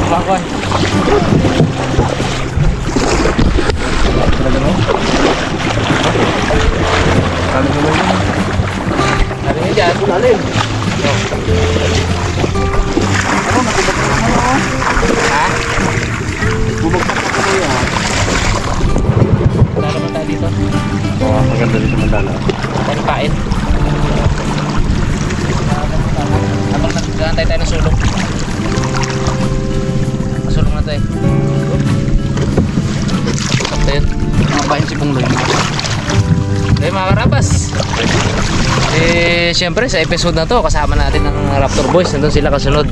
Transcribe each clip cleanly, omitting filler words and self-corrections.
bakwan. Ano yun dyan? Lalim. Ano, nakubagsak naman ako. Ha? Bubagsak na ko yan. Wala naman tayo dito. Oo, maganda dito mandala. Tayo kain. Habang nag-aantay tayo ng sulong. Masulong na tayo. Ito yun. Makapain si Pungloy. Okay mga karabas. Siyempre sa episode na to kasama natin ng Raptor Boys. Nandun sila kasunod.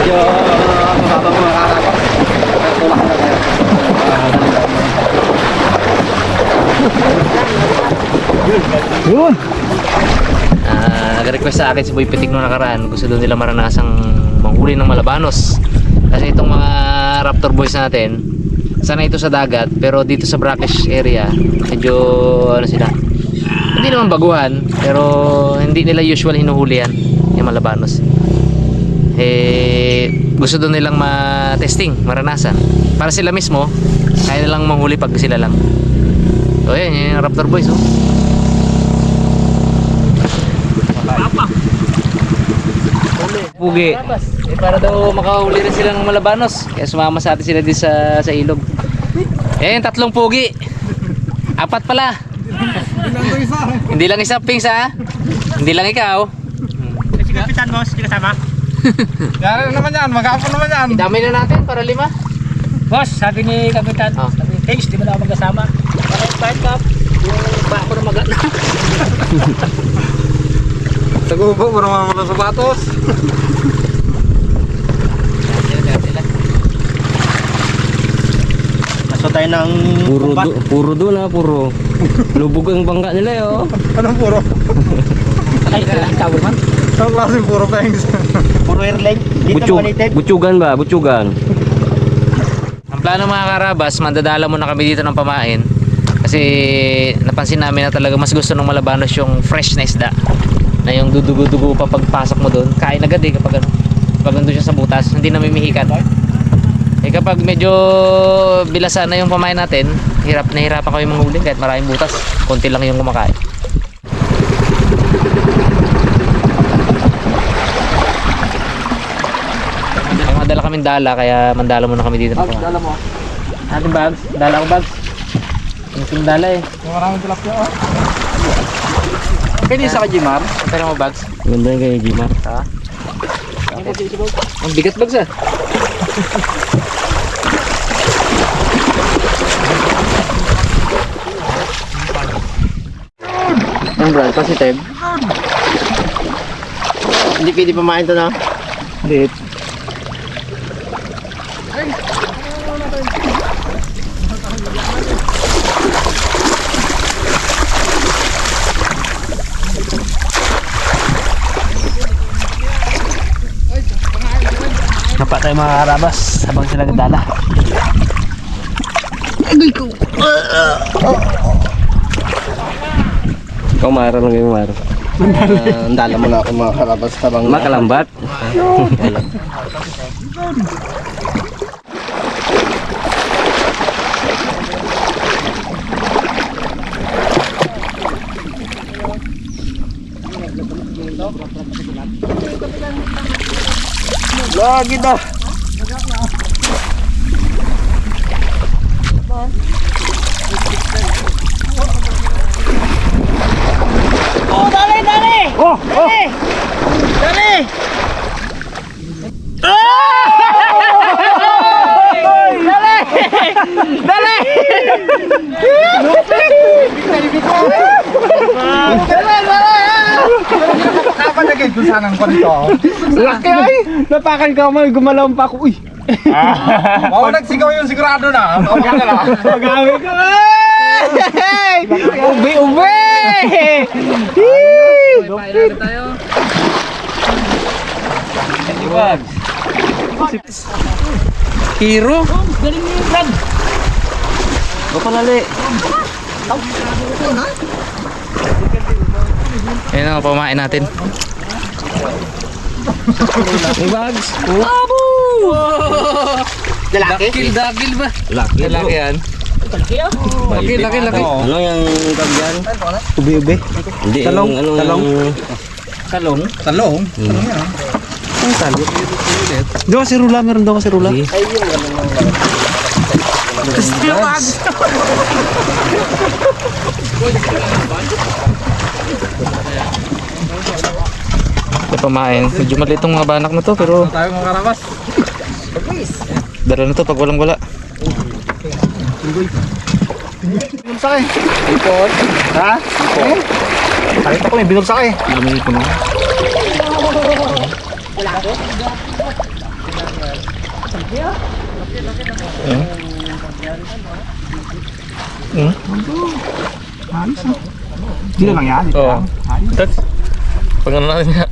Yo, mababa mga karabas. Tulak na tayo. Yun! Nag-request sa akin si Boy Pitik nung nakaraan. Gusto doon nila maranasang manghuli ng malabanos. Kasi itong mga Raptor Boys natin, sana ito sa dagat, pero dito sa brackish area, medyo ano sila, hindi naman baguhan, pero hindi nila usual hinuhuli yan, yung malabanos. Gusto doon nilang ma-testing, maranasan. Para sila mismo, kaya nilang manghuli pag sila lang. So yan, yung Raptor Boys oh. Pugi. Para daw makahuli rin sila ng malabanos. Kaya sumama sa atin sila din sa ilog. Ayan, 3 pugi. 4 pala. Hindi lang isa, Pings ha. Hindi lang ikaw. Si Kapitan Boss, di kasama? Gano'n naman yan, maghapon naman yan. Idamay na natin para 5. Boss, sabi ni Kapitan, sabi ni Thanks, di ba na ako magkasama? Bakit fight cup? Yung ba ako na magana? Tagubo, marunong mga sapatos. Maso tayo ng Puro doon ha, puro. Lubog ang bangka nila yo. Anong puro? Ay, tawag man. Anong klaseng puro, Pengs? Puro airline. Dito manited. Butsugan ba? Butsugan. Ang plano mga karabas, mandadala muna kami dito ng pamain. Kasi napansin namin na talaga mas gusto ng malabanos yung fresh na isda. Na yung dudugo-dugo pa pagpasok mo doon, kain agad kapag ano, pag nandun siya sa butas, hindi na mimihikan. Kapag medyo bilasan na yung pamain natin, nahirapan kami manghuli kahit maraming butas, konti lang yung kumakain. May madala kaming dala, kaya mandala muna kami dito. Dala mo. Ating bags, dala ko bags. Ang dala eh. Maraming tilapia, oh. Kaya sa Kajimar? Pera mo bags? Ganda yung kay Jimar. Ha? Ang bigat bags ah. Ang brand, positive. Hindi pwede pamain to na. Hindi. Napa tayo mga karabas habang sila nagdala. Ikaw mara lang yung mara. Dala mo na ako mga karabas tabang Makalambat. Lagi dah. Oh, dali, dali! Oh, Dali! Dali! Dali! Dali! Kapan lagi kung saan ang konto? Laki ay! Napakan ka mo, gumalaw pa ako. Uy! Oo, nagsigaw yung sigurado na. Okay na lang. Pag-away ka! Ube-ube! Pailan tayo. Bags. Hero? Galing niyo yung vlog. Papalali. Yan ang pamain natin. May bags. Lalaki? Dagil ba? Laki. Lalaki yan. Laki. Ano yung kagyan? Ubi-ubi. Hindi. Talong. Talong. Talong? Talong. Ang talong. Doon kasi rula. Meron daw kasi rula. May pamain. Medyo maliit tong mga banak na to pero Tayo mga karabas. dala na to pag walang wala. Binulsakay. Ipon. Ha? Ipon. Nakita ko may binulsakay. Lamig ko na. Hindi na lang yan. Oo. That's pag ano natin nga.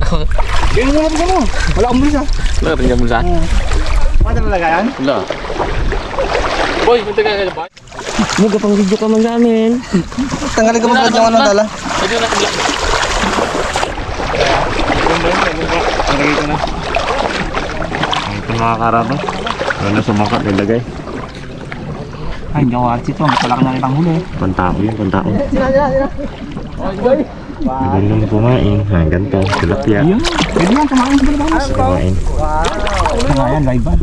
Hindi mo lang mo. Wala akong bulsa. Wala rin mo sa. Ano talaga yan? Wala. Boy, punta ka na ba? Muga pang video ka man sa amin. Tanggalin ko ba yung ano dala? Medyo na kabla. Ito mga karabas. Ano sumakat nilagay? Ay, hindi ako arts ito. Wala ka na rin ang huli. Pantao yun, pantao. Ganun kumain. Hanggang to. Tilapia. Pwede yan, kumain sa Pilipinas. Kumain. Kumain, live ba?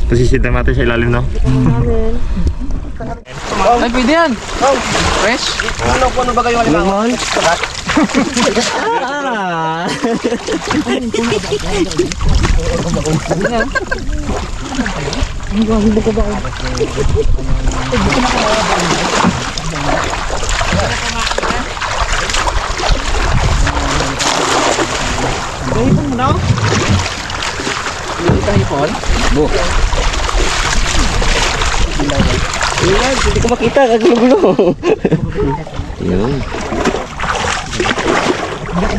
Pasisidang natin sa ilalim, no? Ay, pwede yan. Fresh. Ano ba kayo alimangon? Hindi ko makita. Kagulo-gulo. Yun.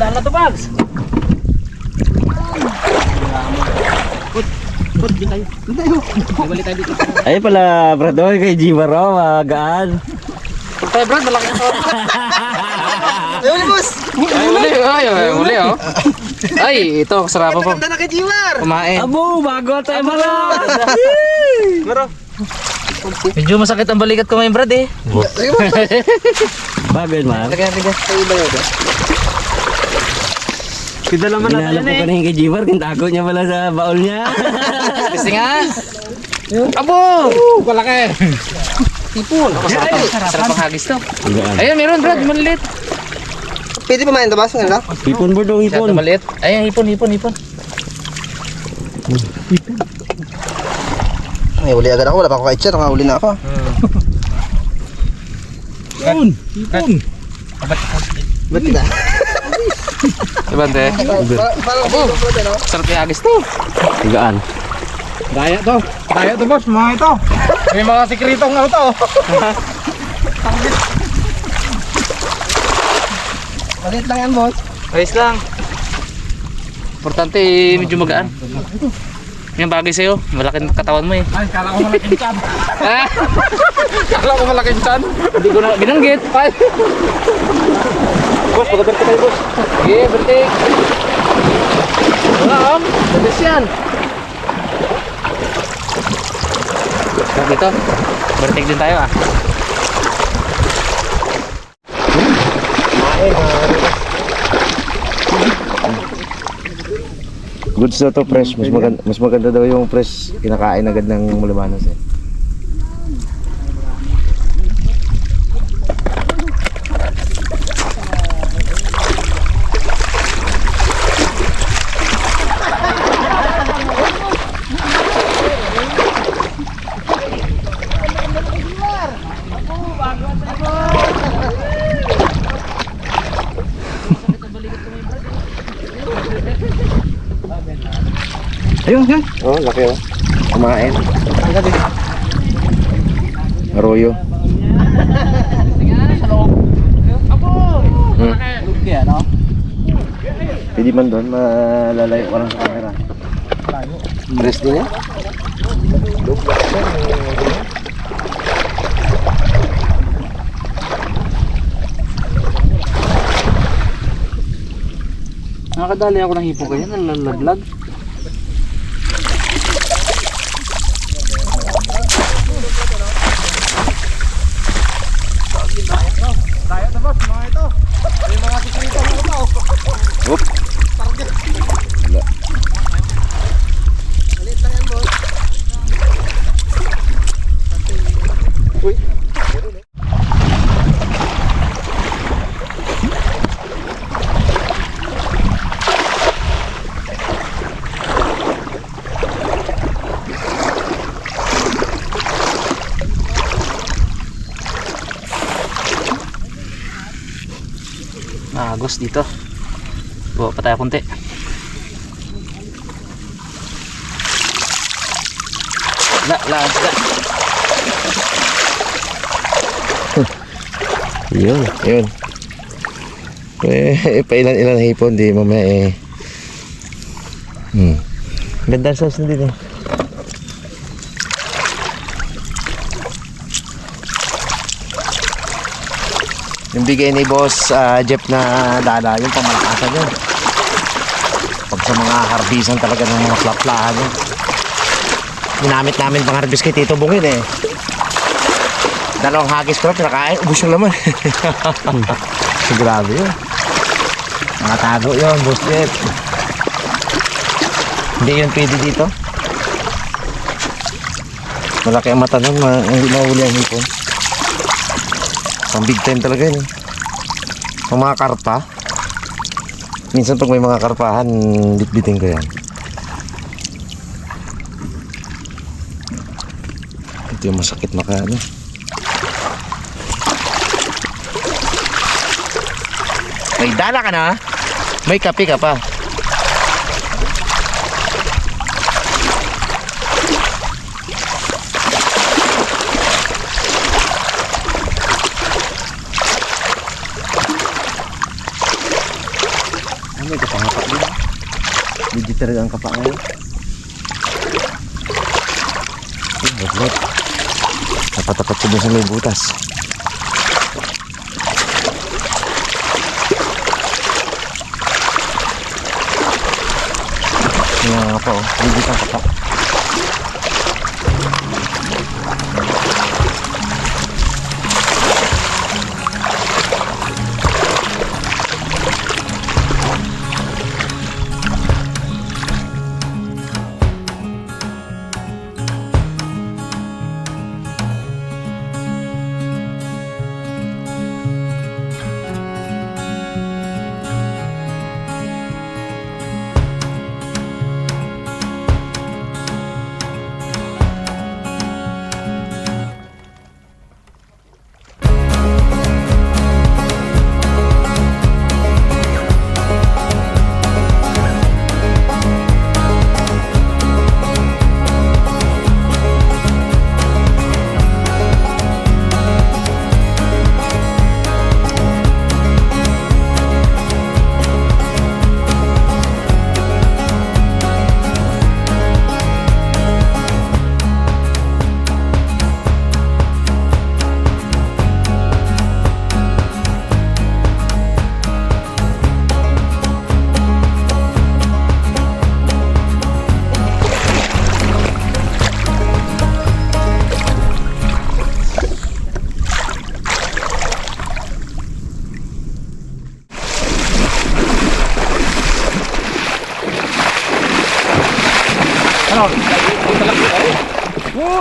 Daan na to, Bags. Balik tayo dito. Ay pala, brado. Kay Jimaro. Magaan. Tay, Brad, malaki ito. Ayun, boss! Ay, uli, oh. Ay, ito, kasarapan po. Ganda na kay Jiwar! Kumain. Abo, bago tayo mara. Medyo masakit ang balikat ko ngayon, Brad, eh. Bagay, man. Lagyan. Kita naman natin po kanina kay Jimar. Kintago niya pala sa baul niya. Kasi nga. Abo! Kalaki! Tipon. Sarap ang hagis to. Magaan. Ayun, meron, Brad, maliit. Pwede pa main tabas nga Hipon po daw, Masyado hipon. maliit. Ayun, hipon. Ay, uli agad ako. Wala pa ako kahit siya. Nakahuli na ako. Hipon! Ba't kita? Diba, Ante? Sarap yung hagis to. Magaan. Daya to, boss. Mga ito. May mga sikretong ano to. Maliit lang yan, boss. Ayos lang. Importante, medyo magaan. Yung bagay sa'yo, malaking katawan mo eh. Ay, kala ko malaking chan. Ah! Kala ko malaking chan. Hindi ko na binanggit. Ay! Boss, pagkaberte kayo, boss. Sige, bertik. Wala, Sabis yan. Dito, bertik din tayo ah. Goods na to, fresh. Mas maganda daw yung fresh. Kinakain agad ng Mulabanos eh. Ayun, yan. Oh, laki oh. Kumain. Arroyo. Pwede man doon, malalayo ka lang sa camera. Rest din yan? Nakadali ako ng hipo kaya, nalalaglag. Daya to boss, mga ito. May mga sikrito ng ito. Oop. Wala. Malit lang yan boss. Uy. Agos dito. Bawa pa tayo konti. La. Yun. Pailan-ilan na hipon, di mamaya Ganda sa sauce na dito. Yung bigay ni Boss Jeff na dala, yung pamalakasan yun. Pag sa mga harbisan talaga ng mga flaplahan yun. Ginamit namin pang harbis kay Tito Bungin eh. Dalawang hagis ko na pinakain, ubus yung laman. So, grabe yun. Nakatago yun, Boss Jeff. Hindi yun pwede dito. Malaki ang mata nun, hindi mahuli ang hipon. Pang big time talaga yun eh. Pang mga karpa. Minsan pag may mga karpahan, bitbitin ko yan. Ito yung masakit makaano. May dala ka na? May kape ka pa? May kapangapa din. Digital ang kapa ngayon. Wag. Tapat-tapat ko dun sa may butas. May mga kapa oh. Digital ang kapa.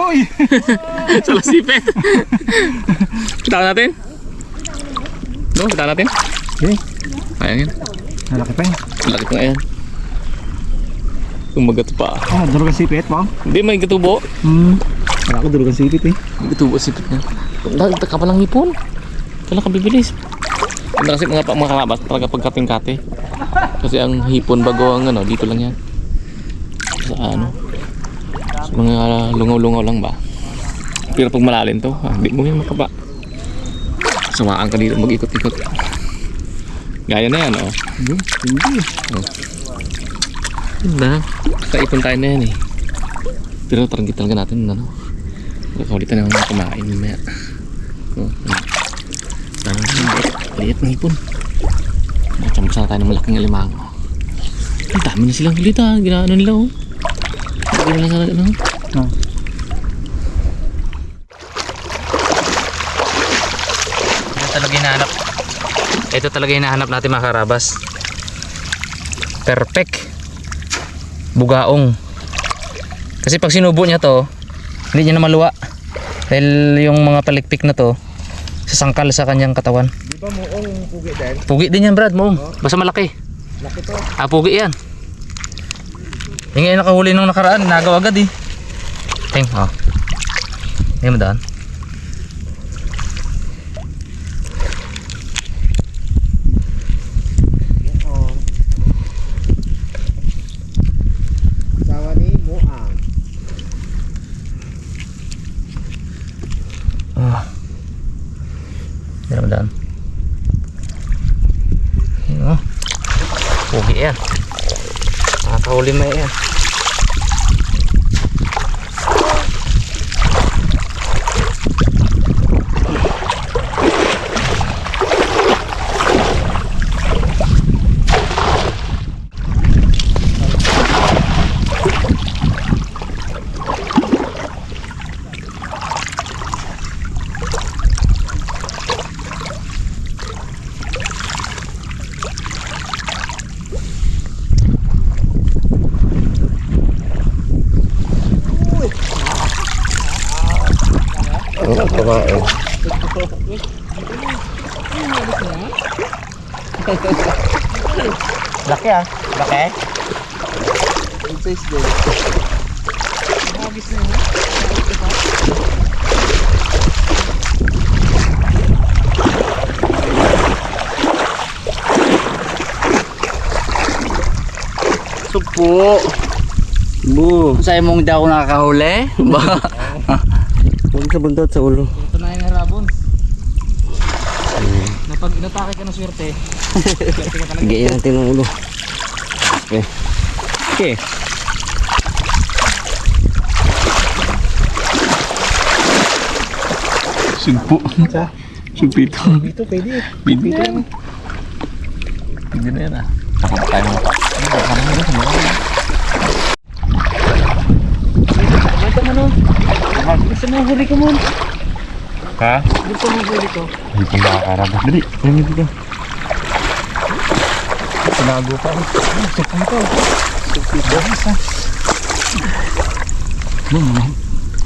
Uy! Sa lasipet. Pitawan natin. No, pitawan natin. Okay. Ayan yan. Nalaki pa yun. Laki pa ayan. Kumagat pa. Ah, durugan sipit po. Hindi, may gatubo. Wala ko durugan sipit eh. May gatubo sipit na. Dagdag ka pa lang hipon. Kailan ka bibilis. Ganda kasi mga kalabas talaga pagkating-kate. Kasi ang hipon bago ang ano, dito lang yan. Sa ano. Sa mga lungaw-lungaw lang ba. Pero pag malalim to, hindi mo yan makaba. Sawaan ka dito mag-ikot-ikot. Gaya na yan, oh. Hindi. Oh. Ganda. Kaipon tayo na yan eh. Pero target talaga natin, ano. Kakaulitan na mga kumain mamaya. Oh, liit na hipon. Machampas na tayo ng malaking alimango. Ang dami na silang ulit ha. Ginaano nila oh. Hindi nila sana ano. Ito talaga hinahanap natin mga karabas. Perfect. Bugaong. Kasi pag sinubo niya to, hindi niya na maluwa. Dahil yung mga palikpik na to, sasangkal sa kanyang katawan. Di ba muong pugi din? Pugi din yan Brad, moong. Basta malaki. Laki to. Pugi yan. Yung ngayon nakahuli nung nakaraan, nagaw agad eh. Ting, oh. Hindi mo daan. Sawa ni Muang. Oh. Hindi mo daan. Ayun, oh. Pugi yan. Nakakahuli mo yan. Oo, kumain. Laki ah. Laki? Size din. Supo. Bu. Sa'yo mong di ako nakakahuli? Ba? Huwag sa bundot sa ulo. Ito na yung harabon. Na pag inatake ka ng swerte, swerte ka talaga. Gayin natin ang ulo. Okay. Okay. Sugpo. Sugpito. Dito pwede. Bindi na yan. Bindi na yan ah. Nakapakain mo pa. Ito mo no. Gusto mo huli ko mo. Ha? Gusto mo huli ko. Hindi ko makakarabas. Dali. Dali dito. Sinago pa. Sugpang ito. Sugpito.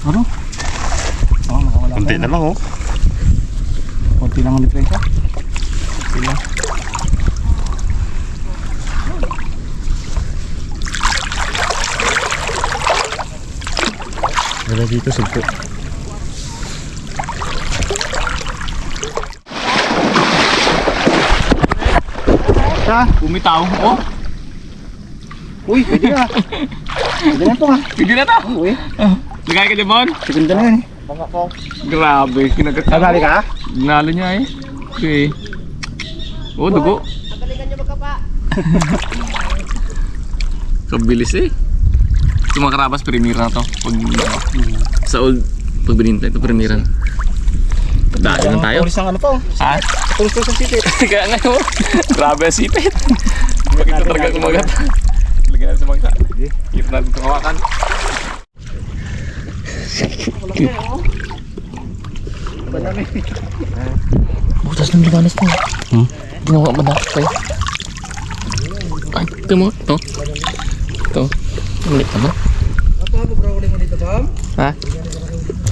Ano? Oh, nakawala. Kunti na lang oh. Konti lang ang diferensya. Sila. Wala dito sugpo. Bumitaw. Oh. Uy, pwede ka. Pwede na ito nga. Pwede na to. Uy, Lagay ka limon. segunda na yan eh. Grabe. Kinagat ka. Nabali ka? Ginalo niya eh. Okay. Oh, dugo. Tagalikan niyo magkapa. Kabilis eh. Yung mga karabas, primera na to. Pag, sa old, pag binintay ito, primera na. Dahil lang tayo. Tulis ang ano to. Ha? Tulis to sa sipit. Kaya nga yun. Grabe ang sipit. Makita talaga kumagat. Lagyan natin sa mangka. Hirap natin itong hawakan. Butas ng limanas to. Ginawa mo na. Ay, ito mo. Ito. Ito. Ulit naman. Apa mo bro ulit mo dito, Tom? Ha?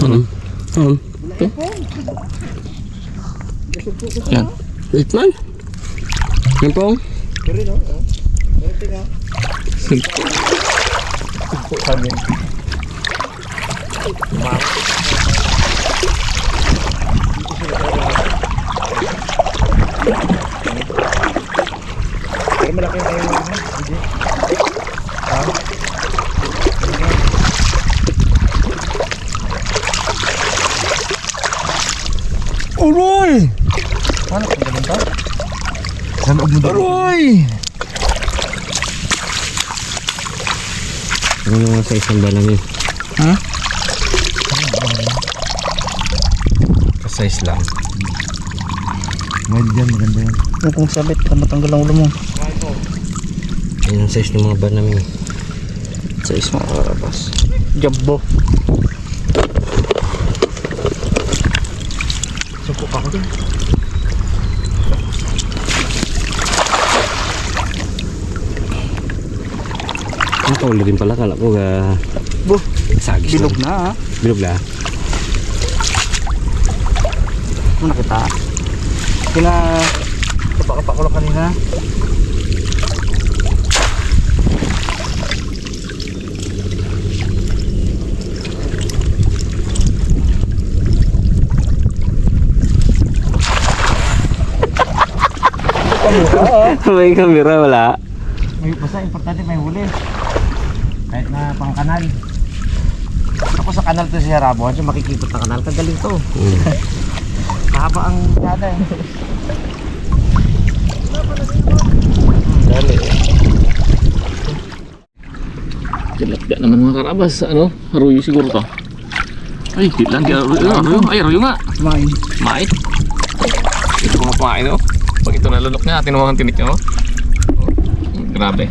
Ano? Ito. Yan. Wait man. Yan po. Pero no. Pero tinga. Pero malaki kayo. Uroy! Ano kung ganun to? Sa loob mo dito. Uroy! Ano nga sa isang dalang yun? Ha? Ka-size lang. Maganda yan, maganda yan. Huwag kong sabit, matanggal ang ulo mo. Yan ang size ng mga ban namin. Size mga karabas. Jabbo. Suko pa ako dun. Ang kaula din pala. Kala ko Bo, sagis bilog lang. na ha. Bilog na. Ano nakita? Kapak-kapak ko lang kanina. May kamera wala. Basta importante may huli. Kahit na pang kanal. Ako sa kanal to si Harabo, kasi makikipot na kanal. Kagaling to. Mahaba ang dada eh. Dali. Tilapia naman mga karabas. Ano? Arroyo siguro to. Ay, lang. Arroyo. Ay, arroyo nga. Kumain. Mait. Ito mga pamain, oh. Pag ito nalunok niya, tinuwang tinik niya, oh. Grabe.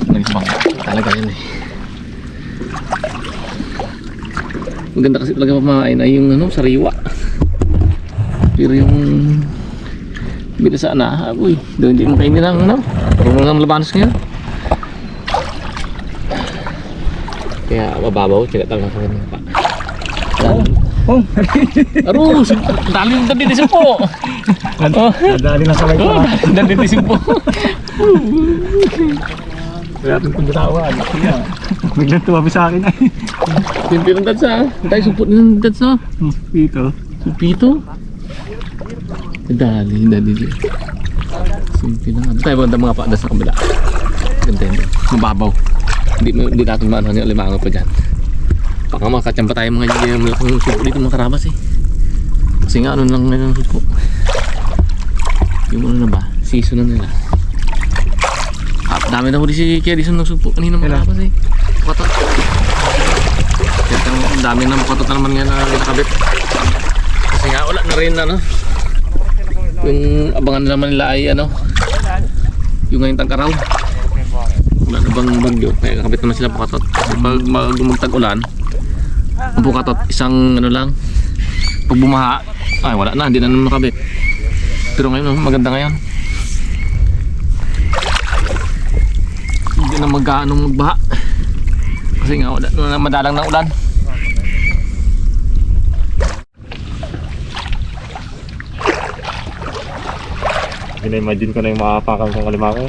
Nagsbang. Talaga yun, eh. Maganda kasi talaga pamain ay yung ano, sariwa. Pero yung bila sana, uy, doon hindi mo kainin ng ano. Parang ng labanos ngayon. Kaya mababaw, tsaga talaga sa kanya pa. Oh, Aro, dali ng dali din po. nadali na sabay ko Oh, ha. dali din po. Kaya ating pagkatawad. Biglang tumabi sa akin ay. Simpi ng dads ha. Tayo sumpot ng dads ha. Dito. Sumpito. Dali. Simpi na. Tayo maganda mga paadas sa kabila. Ganda yun. Mababaw. Hindi natin maano yung limango pa dyan. Baka makachamba tayo mga malaking supo dito mga karabas eh. Kasi nga ano lang ngayon ang supo. Yung ano na ba? Season na nila. Dami na huli si Kerrison ng supo kanina mga karabas eh. Katot. Ang dami na makatot na naman nga na nakabit. Kasi nga wala na rin ano. Yung abangan naman nila ay ano. Yung ngayong tag-araw. Wala na bang bagyo. Kaya kakabit naman sila pukatot. Kasi pag magtag-ulan, ang pukatot isang ano lang. Pag bumaha, ay wala na, hindi na naman makabit. Pero ngayon maganda ngayon. Hindi na magbaha. Kasi nga wala na madalang ng ulan. Gina-imagine ko na yung makakapakan kong kalimako.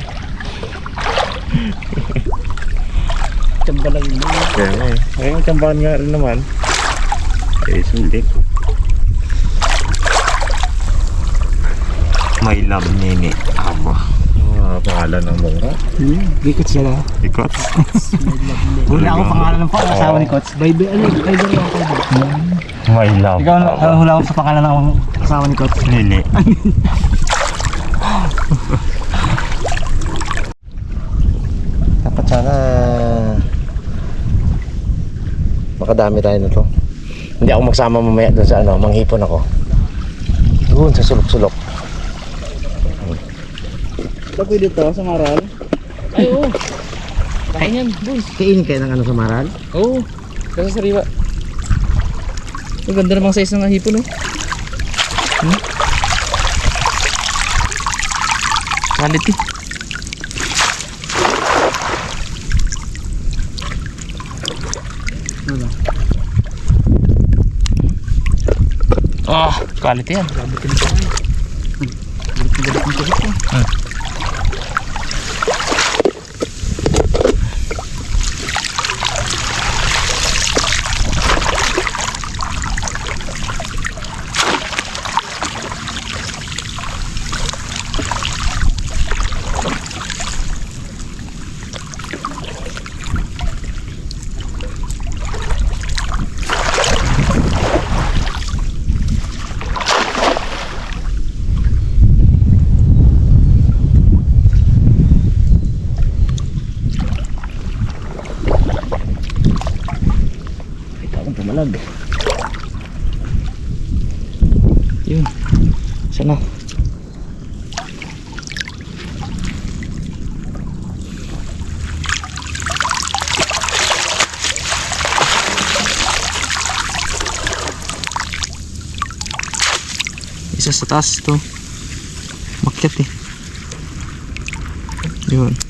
Tsamba lang yun. Kaya nga eh. Ngayon tsambahan nga rin naman. Eh, sulit. My love nini. Aba. Pangalan ng mura. Ikot siya na. Ikot. Wala ako pangalan ng asawa ni Kots. Baby, ano? Baby lang ako. My love. Ikaw, hula ako sa pangalan ng asawa ni Kots. Nini. Dapat sana makadami tayo na to. Hindi ako magsama mamaya doon sa ano, manghipon ako. Doon sa sulok-sulok. Ito pwede to sa Maral? Ay oo. Kain yan, boys. Kainin kayo ng ano sa Maral? Oo. Kasi sariwa. Ang ganda namang size ng hipon, oh. Quality. Ah, quality yan. Malag. Yun. Sana. Isa sa taas to. Makyat eh. Yun.